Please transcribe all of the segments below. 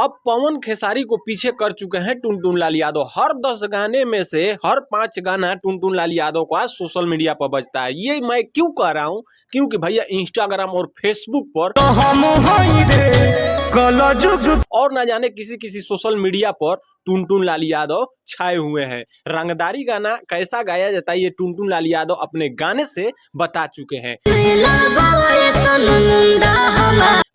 अब पवन खेसारी को पीछे कर चुके हैं टुनटुन लाल यादव। हर 10 गाने में से हर 5 गाना टुनटुन लाल यादव को आज सोशल मीडिया पर बजता है। ये मैं क्यों कह रहा हूँ, क्योंकि भैया इंस्टाग्राम और फेसबुक पर और ना जाने किसी किसी सोशल मीडिया पर टुनटुन लाल यादव छाए हुए हैं। रंगदारी गाना कैसा गाया जाता है ये टुनटुन लाल यादव अपने गाने से बता चुके हैं।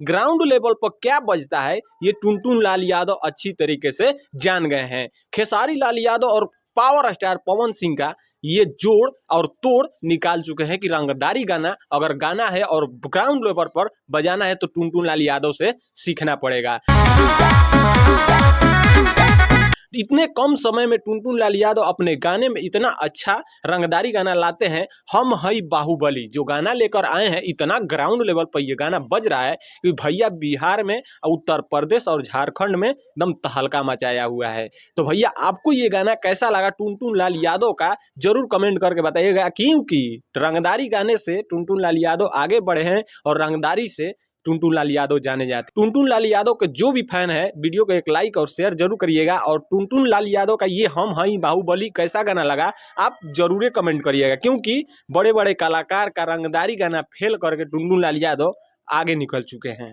ग्राउंड लेवल पर क्या बजता है ये टुनटुन लाल यादव अच्छी तरीके से जान गए हैं। खेसारी लाल यादव और पावर स्टार पवन सिंह का ये जोड़ और तोड़ निकाल चुके हैं कि रंगदारी गाना अगर गाना है और ग्राउंड लेवल पर बजाना है तो टुनटुन लाल यादव से सीखना पड़ेगा। इतने कम समय में टुनटुन लाल यादव अपने गाने में इतना अच्छा रंगदारी गाना लाते हैं। हम हई बाहुबली जो गाना लेकर आए हैं, इतना ग्राउंड लेवल पर ये गाना बज रहा है कि भैया बिहार में, उत्तर प्रदेश और झारखंड में एकदम तहलका मचाया हुआ है। तो भैया आपको ये गाना कैसा लगा टुनटुन लाल यादव का, जरूर कमेंट करके बताइएगा, क्योंकि रंगदारी गाने से टुनटुन लाल यादव आगे बढ़े हैं और रंगदारी से टुनटुन लाल यादव जाने जाते। टुनटुन लाल यादव के जो भी फैन है वीडियो को एक लाइक और शेयर जरूर करिएगा। और टुनटुन लाल यादव का ये हम हई बाहुबली कैसा गाना लगा आप जरूर कमेंट करिएगा, क्योंकि बड़े बड़े कलाकार का रंगदारी गाना फेल करके टुनटुन लाल यादव आगे निकल चुके हैं।